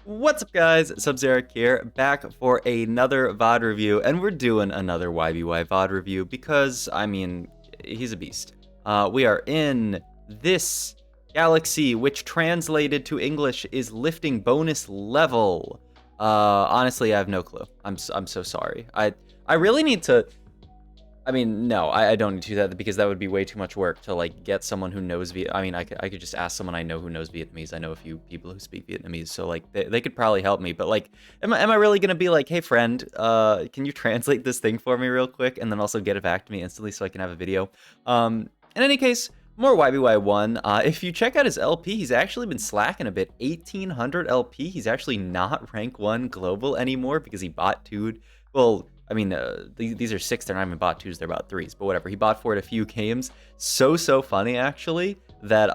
What's up, guys? Sub-Zeric here, back for another VOD review, and we're doing another YBY VOD review because, I mean, he's a beast. We are in this galaxy, which translated to English is lifting bonus level. Honestly, I have no clue. I'm so sorry. I really need to. I mean, no, I don't need to do that because that would be way too much work to like get someone who knows I mean, I could just ask someone I know who knows Vietnamese. I know a few people who speak Vietnamese, so like they could probably help me. But like, am I really gonna be like, hey friend, can you translate this thing for me real quick, and then also get it back to me instantly so I can have a video? In any case, more YBY1. If you check out his LP, he's actually been slacking a bit. 1800 LP. He's actually not rank 1 global anymore because he bought 2'd. Well, I mean, these are 6, they're not even bot 2s, they're bot 3s, but whatever. He bought 4 at a few games. So funny, actually, that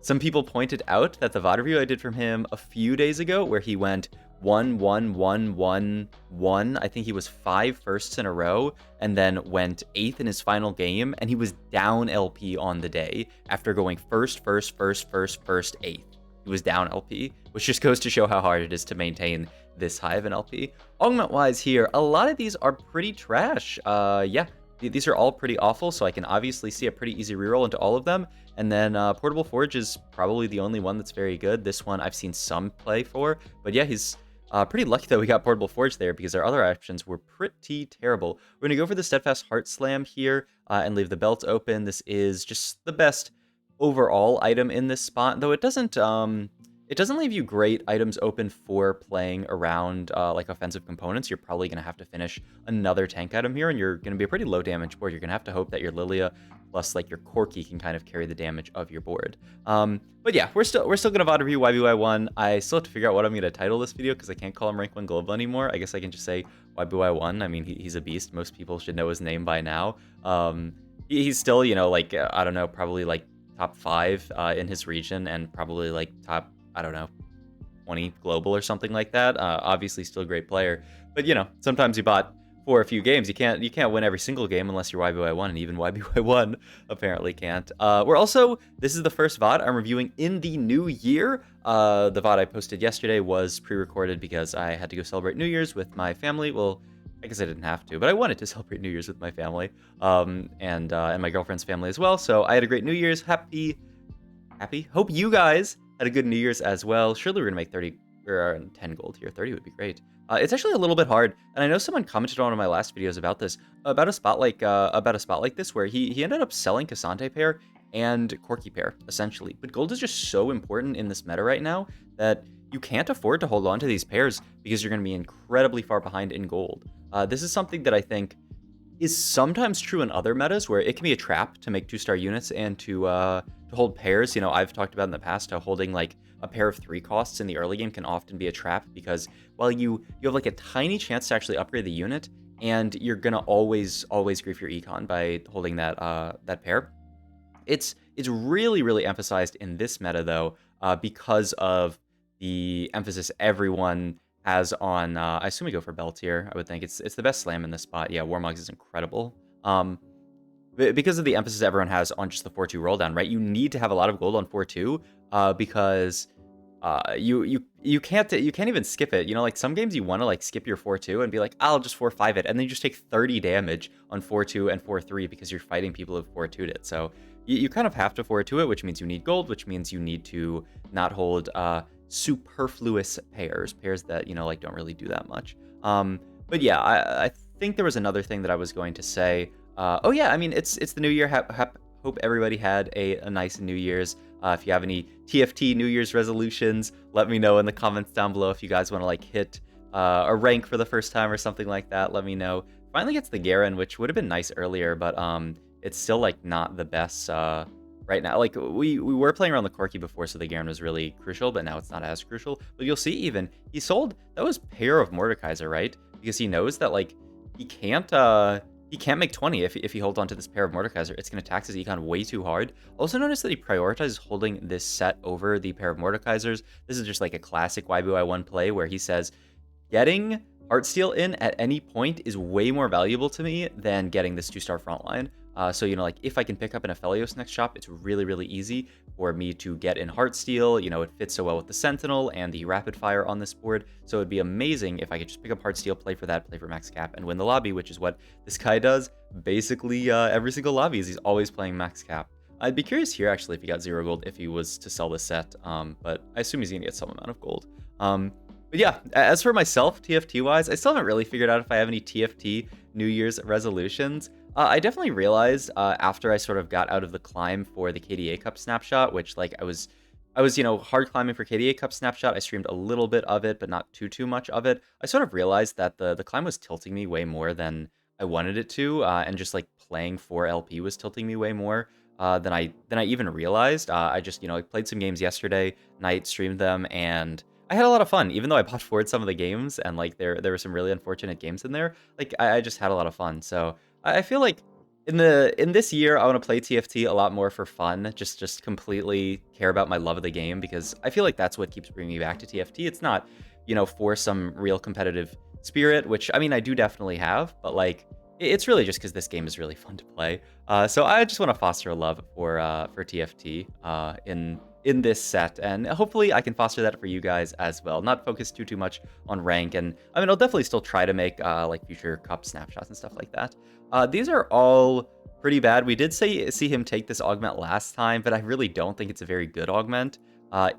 some people pointed out that the VOD review I did from him a few days ago, where he went 1, 1, 1, 1, 1, I think he was 5 firsts in a row, and then went 8th in his final game, and he was down LP on the day after going first, 8th. He was down LP, which just goes to show how hard it is to maintain this high of an LP. Augment-wise here, a lot of these are pretty trash. Yeah, these are all pretty awful, so I can obviously see a pretty easy reroll into all of them. And then Portable Forge is probably the only one that's very good. This one I've seen some play for, but yeah, he's pretty lucky that we got Portable Forge there because our other options were pretty terrible. We're gonna go for the Steadfast Heart Slam here and leave the belt open. This is just the best overall item in this spot, though it doesn't leave you great items open for playing around like offensive components. You're probably going to have to finish another tank item here, and you're going to be a pretty low damage board. You're going to have to hope that your Lilia plus like your Corki can kind of carry the damage of your board. But yeah, we're still going to VOD review YBY1. I still have to figure out what I'm going to title this video because I can't call him rank 1 global anymore. I guess I can just say YBY1. I mean, he's a beast. Most people should know his name by now. He's still, you know, like, I don't know, probably like top 5 in his region and probably like top, I don't know, 20 global or something like that. Obviously still a great player, but you know, sometimes you bought for a few games. You can't win every single game unless you're YBY1, and even YBY1 apparently can't. This is the first VOD I'm reviewing in the new year. The VOD I posted yesterday was pre-recorded because I had to go celebrate New Year's with my family. Well, I guess I didn't have to, but I wanted to celebrate New Year's with my family, and my girlfriend's family as well. So I had a great New Year's. Happy. Hope you guys had a good New Year's as well. Surely we're gonna make 30 or 10 gold here. 30 would be great. It's actually a little bit hard, and I know someone commented on one of my last videos about this, about a spot like this where he ended up selling Cassante pair and Corki pair essentially. But gold is just so important in this meta right now that you can't afford to hold on to these pairs because you're going to be incredibly far behind in gold. This is something that I think is sometimes true in other metas where it can be a trap to make 2-star units and to hold pairs. You know, I've talked about in the past how holding like a pair of 3 costs in the early game can often be a trap because, well, you have like a tiny chance to actually upgrade the unit, and you're gonna always grief your econ by holding that that pair. It's really emphasized in this meta though, because of the emphasis everyone has on. I assume we go for belt here. I would think it's the best slam in this spot. Yeah, Warmogs is incredible. Because of the emphasis everyone has on just the 4-2 roll down, right? You need to have a lot of gold on 4-2 because you can't even skip it. You know, like some games you want to like skip your 4-2 and be like, I'll just 4-5 it, and then you just take 30 damage on 4-2 and 4-3 because you're fighting people who've 4-2'd it. So you kind of have to 4-2 it, which means you need gold, which means you need to not hold superfluous pairs that, you know, like don't really do that much. But yeah, I think there was another thing that I was going to say. Oh yeah, I mean, it's the new year. Hope everybody had a nice New Year's. If you have any TFT New Year's resolutions, let me know in the comments down below. If you guys want to like hit a rank for the first time or something like that, let me know. Finally gets the Garen, which would have been nice earlier, but it's still like not the best right now. Like we were playing around the Corki before, so the Garen was really crucial, but now it's not as crucial. But you'll see, even he sold that was pair of Mordekaiser, right? Because he knows that like he can't make 20 if he holds on to this pair of Mordekaiser. It's going to tax his econ way too hard. Also notice that he prioritizes holding this set over the pair of Mordekaisers. This is just like a classic YBY1 play where he says, getting Heartsteel in at any point is way more valuable to me than getting this 2-star frontline. So, you know, like if I can pick up an Aphelios next shop, it's really, really easy for me to get in Heartsteel. You know, it fits so well with the Sentinel and the Rapid Fire on this board. So it'd be amazing if I could just pick up Heartsteel, play for that, play for max cap, and win the lobby, which is what this guy does basically every single lobby. Is he's always playing max cap. I'd be curious here actually if he got 0 gold if he was to sell this set, but I assume he's gonna get some amount of gold. But yeah, as for myself, TFT wise, I still haven't really figured out if I have any TFT New Year's resolutions. I definitely realized after I sort of got out of the climb for the KDA Cup snapshot, which like I was you know, hard climbing for KDA Cup snapshot. I streamed a little bit of it, but not too much of it. I sort of realized that the climb was tilting me way more than I wanted it to, and just like playing for LP was tilting me way more than I even realized. I just, you know, I played some games yesterday night, streamed them, and I had a lot of fun. Even though I bought forward some of the games, and like there were some really unfortunate games in there, like I just had a lot of fun. So I feel like in this year I want to play TFT a lot more for fun, just completely care about my love of the game, because I feel like that's what keeps bringing me back to TFT. It's not, you know, for some real competitive spirit, which I mean I do definitely have, but like it's really just because this game is really fun to play. So I just want to foster a love for TFT in this set, and hopefully I can foster that for you guys as well. Not focus too much on rank, and I mean I'll definitely still try to make like future cup snapshots and stuff like that. These are all pretty bad. We did see him take this augment last time, but I really don't think it's a very good augment.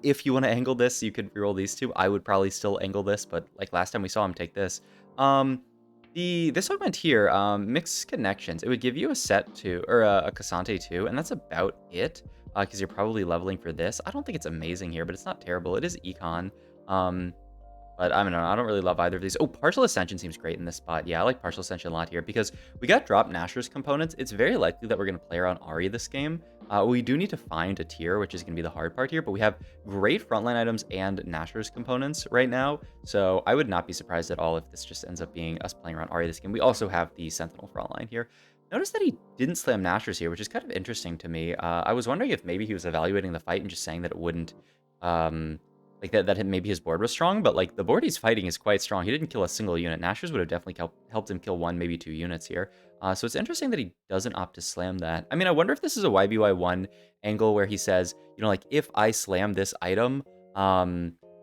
If you want to angle this, you could reroll these two. I would probably still angle this, but like last time we saw him take this. This augment here, mixed connections, it would give you a set 2 or a Cassante 2, and that's about it, because you're probably leveling for this. I don't think it's amazing here, but it's not terrible. It is econ. But I don't know, I don't really love either of these. Oh, Partial Ascension seems great in this spot. Yeah, I like Partial Ascension a lot here because we got dropped Nashor's components. It's very likely that we're going to play around Ahri this game. We do need to find a tier, which is going to be the hard part here, but we have great frontline items and Nashor's components right now, so I would not be surprised at all if this just ends up being us playing around Ahri this game. We also have the Sentinel frontline here. Notice that he didn't slam Nashor's here, which is kind of interesting to me. I was wondering if maybe he was evaluating the fight and just saying that it wouldn't... like that maybe his board was strong, but like the board he's fighting is quite strong. He didn't kill a single unit. Nashor's would have definitely helped him kill 1, maybe 2 units here. So it's interesting that he doesn't opt to slam that. I mean, I wonder if this is a YBY1 angle where he says, you know, like if I slam this item,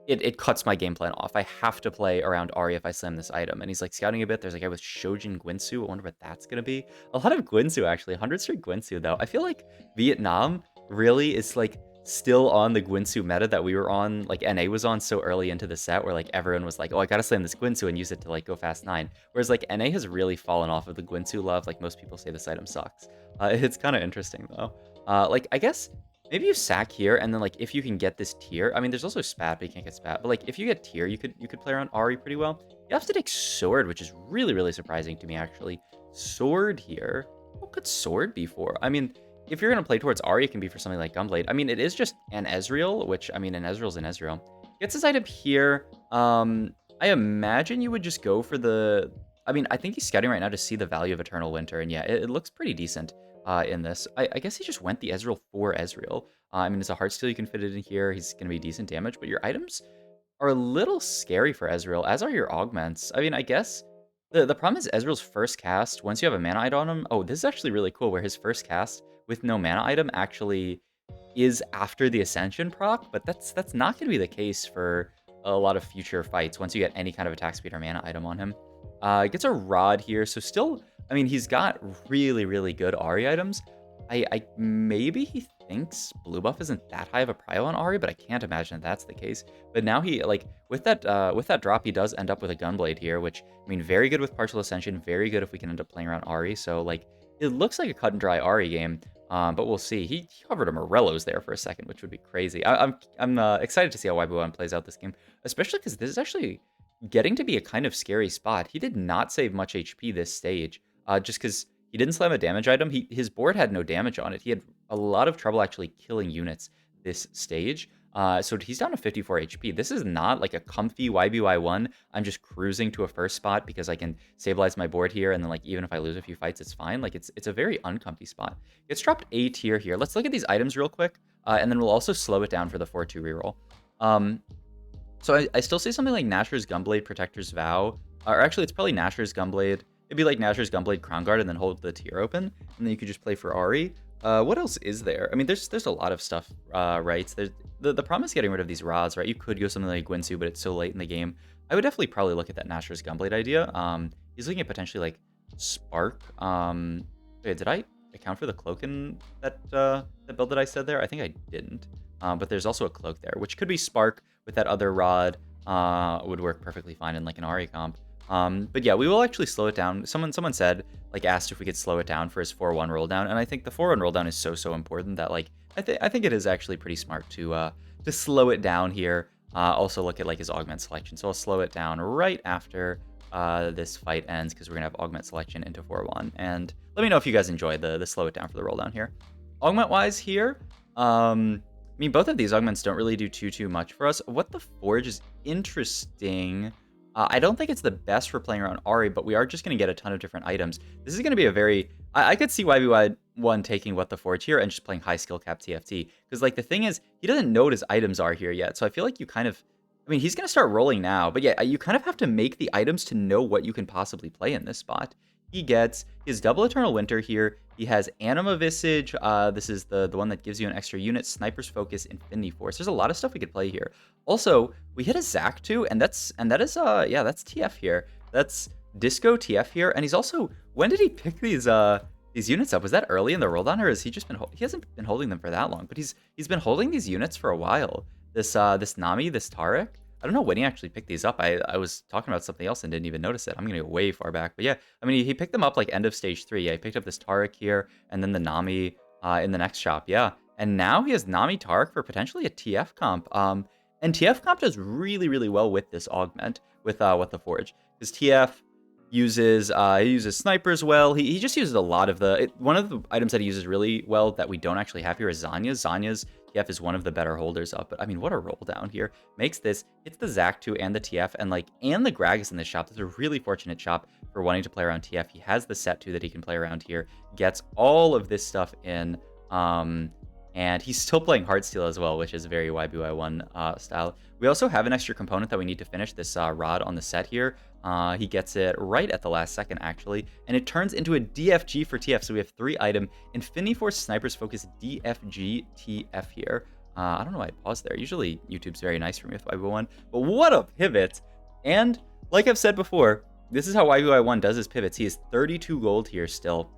it cuts my game plan off. I have to play around Ahri if I slam this item. And he's like scouting a bit. There's a guy with Shojin Guinsu. I wonder what that's going to be. A lot of Guinsu, actually. 100 straight Guinsu, though. I feel like Vietnam really is like still on the Guinsu meta that we were on, like NA was on so early into the set, where like everyone was like, oh, I gotta slam this Guinsu and use it to like go fast 9. Whereas like NA has really fallen off of the Guinsu love. Like most people say this item sucks. It's kind of interesting though. Like I guess maybe you sack here, and then like if you can get this tier, I mean there's also spat, but you can't get spat. But like if you get tier, you could play around Ahri pretty well. You have to take sword, which is really surprising to me actually. Sword here. What could sword be for? I mean, if you're going to play towards Ahri, it can be for something like Gunblade. I mean, it is just an Ezreal, which, I mean, an Ezreal's an Ezreal. Gets this item here. I imagine you would just go for the... I mean, I think he's scouting right now to see the value of Eternal Winter, and yeah, it looks pretty decent in this. I guess he just went the Ezreal for Ezreal. I mean, it's a Heartsteel, you can fit it in here. He's going to be decent damage, but your items are a little scary for Ezreal, as are your augments. I mean, I guess... The problem is Ezreal's first cast, once you have a mana item on him... Oh, this is actually really cool, where his first cast with no mana item actually is after the Ascension proc, but that's not going to be the case for a lot of future fights once you get any kind of attack speed or mana item on him. Gets a Rod here, so still, I mean, he's got really good Ahri items. I maybe he thinks blue buff isn't that high of a prio on Ahri, but I can't imagine that's the case. But now he, like, with that drop, he does end up with a Gunblade here, which, I mean, very good with Partial Ascension, very good if we can end up playing around Ahri. So, like, it looks like a cut and dry Ahri game, but we'll see. He covered a Morello's there for a second, which would be crazy. I'm excited to see how YB1 plays out this game, especially because this is actually getting to be a kind of scary spot. He did not save much HP this stage, just because he didn't slam a damage item. His board had no damage on it. He had a lot of trouble actually killing units this stage. So he's down to 54 HP. This is not like a comfy YBY1. I'm just cruising to a first spot because I can stabilize my board here, and then like even if I lose a few fights, it's fine. Like it's a very uncomfy spot. It's dropped A tier here. Let's look at these items real quick, and then we'll also slow it down for the 4-2 reroll. So I still see something like Nashor's Gunblade, Protector's Vow, or actually it's probably Nashor's Gunblade. It'd be like Nashor's Gunblade Crown Guard and then hold the tier open, and then you could just play for Ari. What else is there? I mean, there's a lot of stuff, right? There's, the problem is getting rid of these rods, right? You could go something like Gwinsu, but it's so late in the game. I would definitely probably look at that Nashor's Gunblade idea. He's looking at potentially like Spark. Wait, did I account for the cloak in that build that I said there? I think I didn't. But there's also a cloak there, which could be Spark with that other rod. Would work perfectly fine in like an Ari comp. But yeah, we will actually slow it down. Someone said, like, asked if we could slow it down for his 4-1 roll down, and I think the 4-1 roll down is so important that, like, I think it is actually pretty smart to slow it down here. Also look at like his augment selection. So I'll slow it down right after this fight ends, because we're gonna have augment selection into 4-1. And let me know if you guys enjoy the slow it down for the roll down here. Augment wise here, I mean, both of these augments don't really do too much for us. What the Forge is interesting. I don't think it's the best for playing around Ari, but we are just going to get a ton of different items. This is going to be a very... I could see YBY1 taking What the Forge here and just playing high skill cap TFT. Because, like, the thing is, he doesn't know what his items are here yet. So I feel like you kind of... I mean, he's going to start rolling now. But yeah, you kind of have to make the items to know what you can possibly play in this spot. He gets his double Eternal Winter here. He has Anima Visage. This is the one that gives you an extra unit. Sniper's Focus, Infinity Force. There's a lot of stuff we could play here. Also, we hit a Zac too, and that is yeah, that's TF here. That's Disco TF here, and he's also... When did he pick these units up? Was that early in the roll down, or has he just been... He hasn't been holding them for that long, but he's been holding these units for a while. This Nami, this Taric. I don't know when he actually picked these up. I was talking about something else and didn't even notice it. I'm going to go way far back. But yeah, I mean, he picked them up like end of stage 3. Yeah, he picked up this Taric here and then the Nami in the next shop. Yeah. And now he has Nami Taric for potentially a TF comp. And TF comp does really well with this augment with What the Forge. Because TF uses he uses snipers well. He just uses a lot of one of the items that he uses really well that we don't actually have here is Zanya's. Zanya's TF is one of the better holders up, but I mean, what a roll down here. Makes this, it's the Zac 2 and the TF, and the Gragas in this shop. This is a really fortunate shop for wanting to play around TF. He has the set 2 that he can play around here, gets all of this stuff in, and he's still playing Heartsteel as well, which is very YBY1 style. We also have an extra component that we need to finish, this rod on the set here. He gets it right at the last second, actually, and it turns into a DFG for TF. So we have 3 item Infinity Force Sniper's Focus DFG TF here. I don't know why I paused there. Usually YouTube's very nice for me with YBY1, but what a pivot! And like I've said before, this is how YBY1 does his pivots. He is 32 gold here still,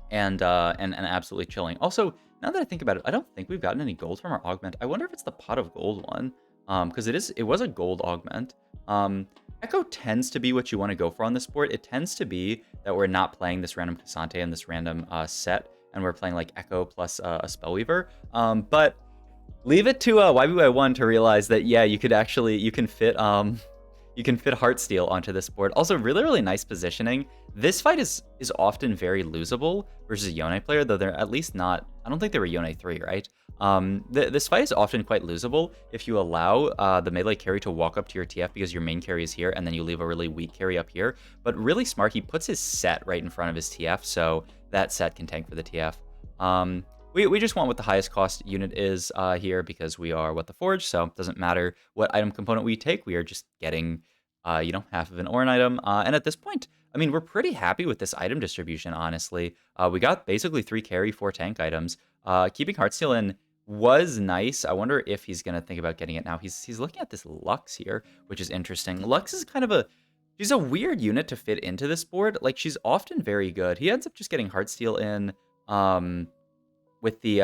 and absolutely chilling. Also, now that I think about it, I don't think we've gotten any gold from our augment. I wonder if it's the pot of gold one, because it was a gold augment. Echo tends to be what you want to go for on this board. It tends to be that we're not playing this random Cassante and this random set, and we're playing like Echo plus a Spellweaver. But leave it to YBY1 to realize that, yeah, you can fit Heartsteel onto this board. Also, really nice positioning. This fight is often very losable versus a Yone player, though they're at least not... I don't think they were Yone 3, right? This fight is often quite losable if you allow the melee carry to walk up to your TF because your main carry is here, and then you leave a really weak carry up here. But really smart, he puts his set right in front of his TF, so that set can tank for the TF. We just want what the highest cost unit is here because we are What the Forge, so it doesn't matter what item component we take. We are just getting, half of an Orin item. And at this point, I mean, we're pretty happy with this item distribution, honestly. We got basically 3 carry, 4 tank items. Keeping Heartsteel in was nice. I wonder if he's going to think about getting it now. He's looking at this Lux here, which is interesting. Lux is kind of she's a weird unit to fit into this board. Like, she's often very good. He ends up just getting Heartsteel in with the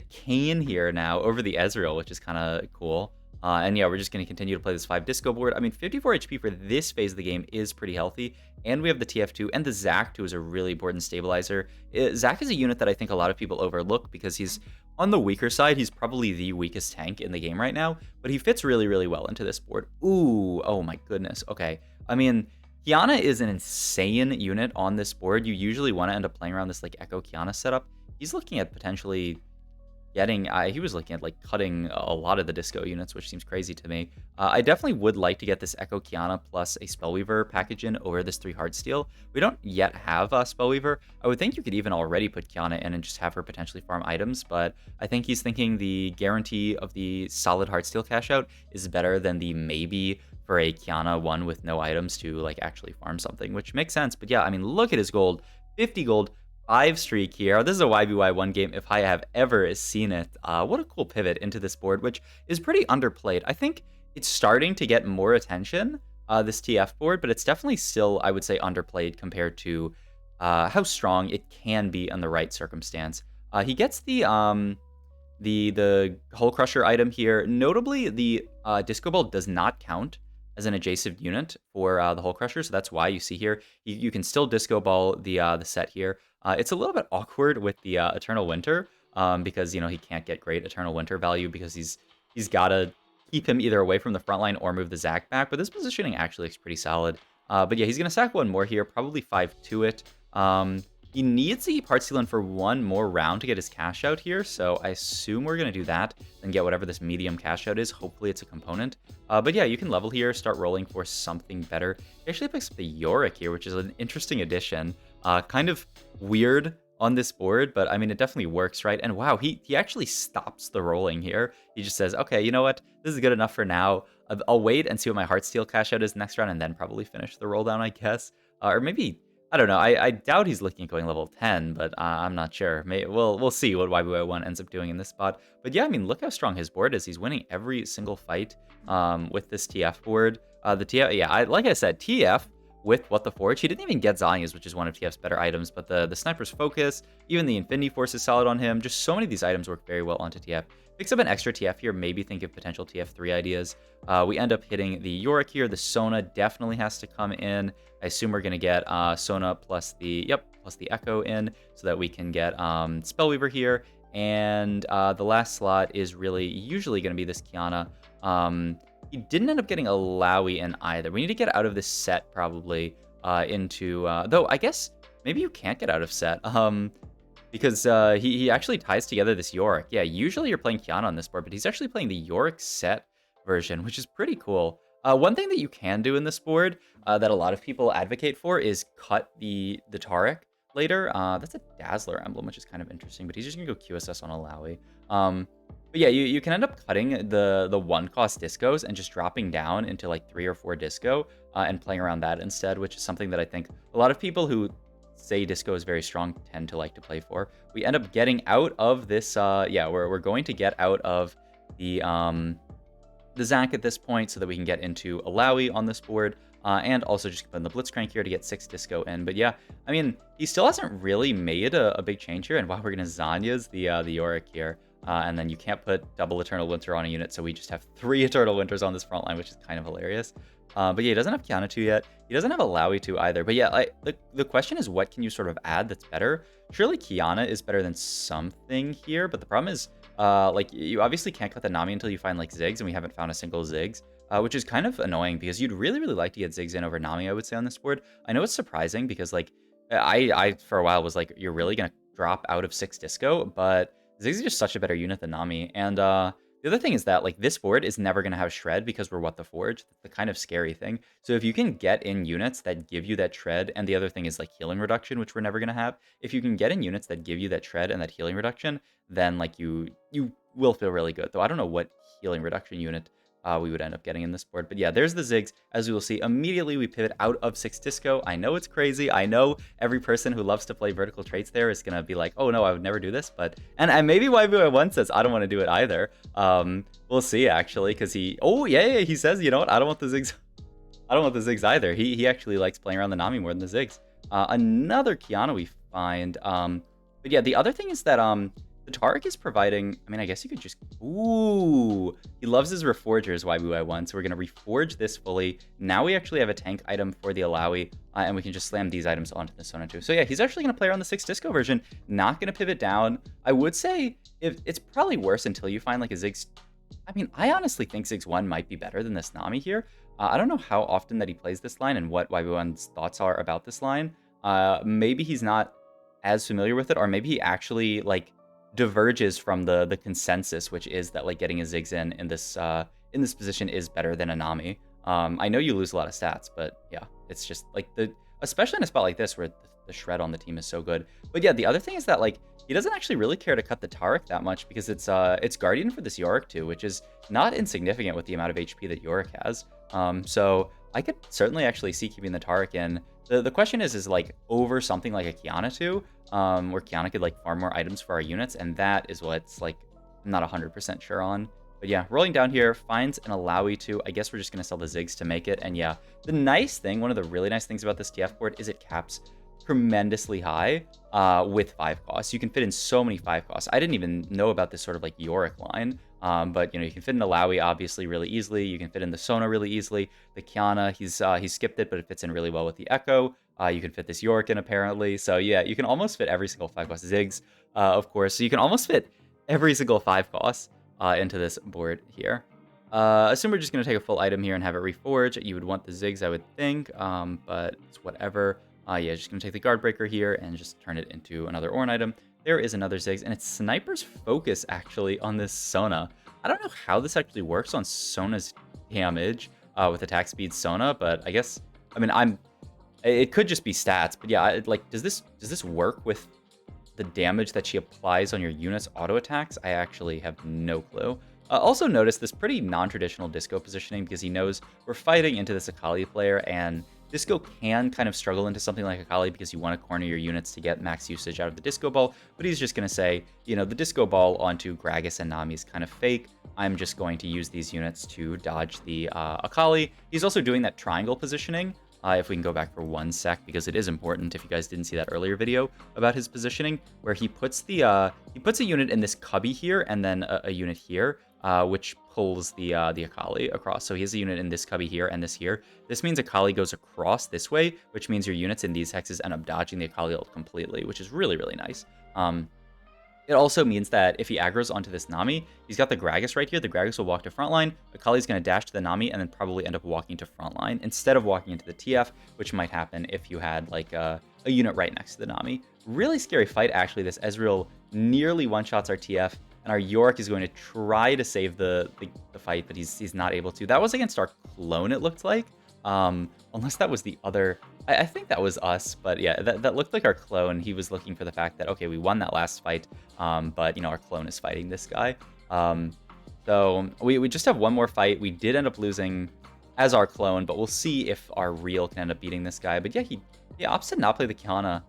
Kayn here now over the Ezreal, which is kind of cool. And yeah, we're just going to continue to play this 5 disco board. I mean, 54 HP for this phase of the game is pretty healthy. And we have the TF2, and the Zac 2 is a really important stabilizer. Zac is a unit that I think a lot of people overlook because he's on the weaker side. He's probably the weakest tank in the game right now, but he fits really well into this board. Ooh, oh my goodness. Okay, I mean, Kiana is an insane unit on this board. You usually want to end up playing around this like Echo Kiana setup. He's looking at potentially getting, he was looking at like cutting a lot of the disco units, which seems crazy to me. I definitely would like to get this Echo Kiana plus a Spellweaver package in over this 3 Heartsteel. We don't yet have a Spellweaver. I would think you could even already put Kiana in and just have her potentially farm items, but I think he's thinking the guarantee of the solid Heartsteel cash out is better than the maybe for a Kiana 1 with no items to like actually farm something, which makes sense. But yeah, I mean, look at his gold, 50 gold, 5 streak here. This is a YBY1 game if I have ever seen it. What a cool pivot into this board, which is pretty underplayed. I think it's starting to get more attention, this TF board, but it's definitely still, I would say, underplayed compared to how strong it can be in the right circumstance. He gets the Hull Crusher item here. Notably, the Disco Ball does not count as an adjacent unit for the Hull Crusher, so that's why you see here you can still Disco Ball the set here. It's a little bit awkward with the Eternal Winter because he can't get great Eternal Winter value because he's got to keep him either away from the front line or move the Zac back. But this positioning actually looks pretty solid. But yeah, he's gonna sack one more here, probably 5 to it. He needs to keep Heartsteel in for one more round to get his cash out here, so I assume we're going to do that and get whatever this medium cash out is. Hopefully it's a component. But yeah, you can level here, start rolling for something better. He actually picks up the Yorick here, which is an interesting addition. Kind of weird on this board, but I mean, it definitely works, right? And wow, he actually stops the rolling here. He just says, okay, you know what? This is good enough for now. I'll wait and see what my Heartsteel cash out is next round and then probably finish the roll down, I guess. Or maybe... I don't know. I doubt he's looking at going level 10, but I'm not sure. We'll see what YBY1 ends up doing in this spot. But yeah, I mean, look how strong his board is. He's winning every single fight with this TF board. The TF, yeah, like I said, TF with What the Forge. He didn't even get Zanya's, which is one of TF's better items, but the Sniper's Focus, even the Infinity Force is solid on him. Just so many of these items work very well onto TF. Picks up an extra TF here, maybe think of potential TF3 ideas. We end up hitting the Yorick here. The Sona definitely has to come in. I assume we're going to get Sona plus the Echo in so that we can get Spellweaver here. And the last slot is really usually going to be this Kiana. He didn't end up getting a Lowy in either. We need to get out of this set probably into... though I guess maybe you can't get out of set. Because he actually ties together this Yorick. Yeah, usually you're playing Kiana on this board, but he's actually playing the Yorick set version, which is pretty cool. One thing that you can do in this board that a lot of people advocate for is cut the Taric later. That's a Dazzler emblem, which is kind of interesting, but he's just going to go QSS on a Lowy. But yeah, you can end up cutting the 1-cost discos and just dropping down into like 3 or 4 disco and playing around that instead, which is something that I think a lot of people who say disco is very strong tend to like to play for. We end up getting out of this, yeah, we're going to get out of the Zac at this point so that we can get into a Lowy on this board, and also just put in the Blitzcrank here to get 6 disco in. But yeah, I mean, he still hasn't really made a big change here, and wow, we're gonna Zanya's the Yorick here. And then you can't put double Eternal Winter on a unit, so we just have 3 Eternal Winters on this front line, which is kind of hilarious. But yeah, he doesn't have Kiana 2 yet. He doesn't have a Lowy 2 either. But yeah, the question is, what can you sort of add that's better? Surely Kiana is better than something here, but the problem is, like, you obviously can't cut the Nami until you find, like, Ziggs, and we haven't found a single Ziggs, which is kind of annoying because you'd really, really like to get Ziggs in over Nami, I would say, on this board. I know it's surprising because, like, I for a while was like, you're really going to drop out of 6 disco, but Ziggs is just such a better unit than Nami. And the other thing is that, like, this board is never going to have Shred because we're What the Forge. That's the kind of scary thing. So if you can get in units that give you that Shred, and the other thing is, like, healing reduction, which we're never going to have. If you can get in units that give you that Shred and that healing reduction, then, like, you will feel really good. Though I don't know what healing reduction unit we would end up getting in this board. But yeah, there's the Ziggs. As we will see, immediately we pivot out of 6 disco. I know it's crazy. I know every person who loves to play vertical traits there is going to be like, oh no, I would never do this. But, and maybe YBY1 says, I don't want to do it either. We'll see actually, because he says, you know what, I don't want the Ziggs. I don't want the Ziggs either. He actually likes playing around the Nami more than the Ziggs. Another Kiana we find. But yeah, the other thing is that, the Taric is providing, I mean, I guess you could just, ooh, he loves his Reforgers, YBY1, so we're going to Reforge this fully. Now we actually have a tank item for the Alawi, and we can just slam these items onto the Sona too. So yeah, he's actually going to play around the 6 disco version, not going to pivot down. I would say if it's probably worse until you find like a Ziggs. I mean, I honestly think Ziggs 1 might be better than this Nami here. I don't know how often that he plays this line and what YBY1's thoughts are about this line. Maybe he's not as familiar with it, or maybe he actually like diverges from the consensus, which is that like getting a Ziggs in this position is better than a Nami. I know you lose a lot of stats, but yeah, it's just like especially in a spot like this where the Shred on the team is so good. But yeah, the other thing is that like he doesn't actually really care to cut the Taric that much because it's Guardian for this Yorick too, which is not insignificant with the amount of HP that Yorick has. So I could certainly actually see keeping the Taric in. The question is like over something like a Kiana 2, where Kiana could like farm more items for our units, and that is what's like I'm not 100% sure on. But yeah, rolling down here, finds an Alawi 2. I guess we're just going to sell the Ziggs to make it. And yeah, the nice thing, one of the really nice things about this TF board is it caps tremendously high with 5 costs. You can fit in so many 5 costs. I didn't even know about this sort of like Yorick line. But you know, you can fit in the Alawi obviously really easily. You can fit in the Sona really easily. The Kiana, he's skipped it, but it fits in really well with the Echo. You can fit this Yorick in apparently. So yeah, you can almost fit every single 5 cost Ziggs, of course. So you can almost fit every single 5 costs into this board here. Assume we're just going to take a full item here and have it reforge. You would want the Ziggs, I would think, but it's whatever. Yeah, just going to take the Guard Breaker here and just turn it into another Ornn item. There is another Ziggs, and it's Sniper's Focus, actually, on this Sona. I don't know how this actually works on Sona's damage with attack speed Sona, but I guess, I mean, it could just be stats, but yeah, like, does this work with the damage that she applies on your unit's auto attacks? I actually have no clue. Also notice this pretty non-traditional Disco positioning because he knows we're fighting into this Akali player, and Disco can kind of struggle into something like Akali because you want to corner your units to get max usage out of the Disco Ball, but he's just going to say, you know, the Disco Ball onto Gragas and Nami is kind of fake. I'm just going to use these units to dodge the Akali. He's also doing that triangle positioning. If we can go back for 1 sec, because it is important if you guys didn't see that earlier video about his positioning, where he puts a unit in this cubby here and then a unit here, which pulls the Akali across. So he has a unit in this cubby here and this here. This means Akali goes across this way, which means your units in these hexes end up dodging the Akali ult completely, which is really, really nice. It also means that if he aggroes onto this Nami, he's got the Gragas right here. The Gragas will walk to frontline. Akali's going to dash to the Nami and then probably end up walking to frontline instead of walking into the TF, which might happen if you had like a unit right next to the Nami. Really scary fight, actually. This Ezreal nearly one-shots our TF, and our Yorick is going to try to save the fight, but he's not able to. That was against our clone, it looked like. Unless that was the other... I think that was us, but yeah, that looked like our clone. He was looking for the fact that, okay, we won that last fight, but, you know, our clone is fighting this guy. So we just have one more fight. We did end up losing as our clone, but we'll see if our real can end up beating this guy. But yeah, he opts to not play the Kiana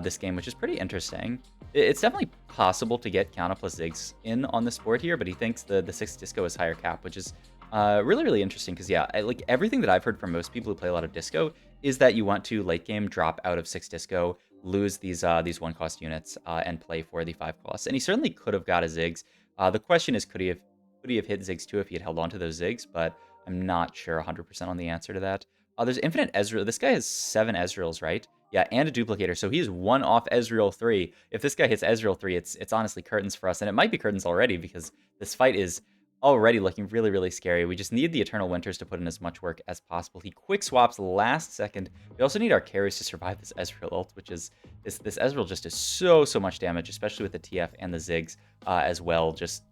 this game, which is pretty interesting. It's definitely possible to get Kiana plus Ziggs in on this board here, but he thinks the 6 Disco is higher cap, which is really, really interesting because, yeah, like everything that I've heard from most people who play a lot of Disco is that you want to late game drop out of 6 Disco, lose these 1-cost units, and play for the 5 costs. And he certainly could have got a Ziggs. The question is, could he have hit Ziggs too if he had held on to those Ziggs? But I'm not sure 100% on the answer to that. There's infinite Ezreal. This guy has 7 Ezreals, right? Yeah, and a duplicator. So he is 1 off Ezreal 3. If this guy hits Ezreal 3, it's honestly curtains for us. And it might be curtains already because this fight is already looking really, really scary. We just need the Eternal Winters to put in as much work as possible. He quick swaps last second. We also need our carries to survive this Ezreal ult, which is... This Ezreal just does so much damage, especially with the TF and the Ziggs as well. Just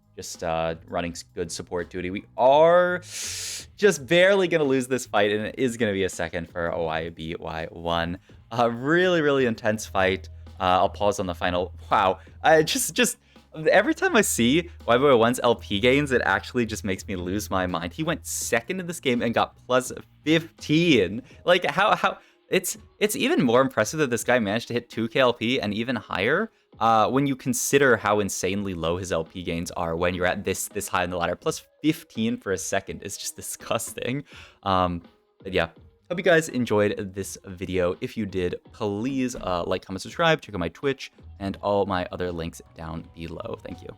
running good support duty. We are just barely going to lose this fight, and it is going to be a second for OYBY1. Really, really intense fight. I'll pause on the final. Wow. Just every time I see YBY1's LP gains, it actually just makes me lose my mind. He went second in this game and got plus 15. Like, how it's even more impressive that this guy managed to hit 2k LP and even higher when you consider how insanely low his LP gains are when you're at this high in the ladder. Plus 15 for a second is just disgusting. But yeah. Hope you guys enjoyed this video. If you did, please like, comment, subscribe, check out my Twitch, and all my other links down below. Thank you.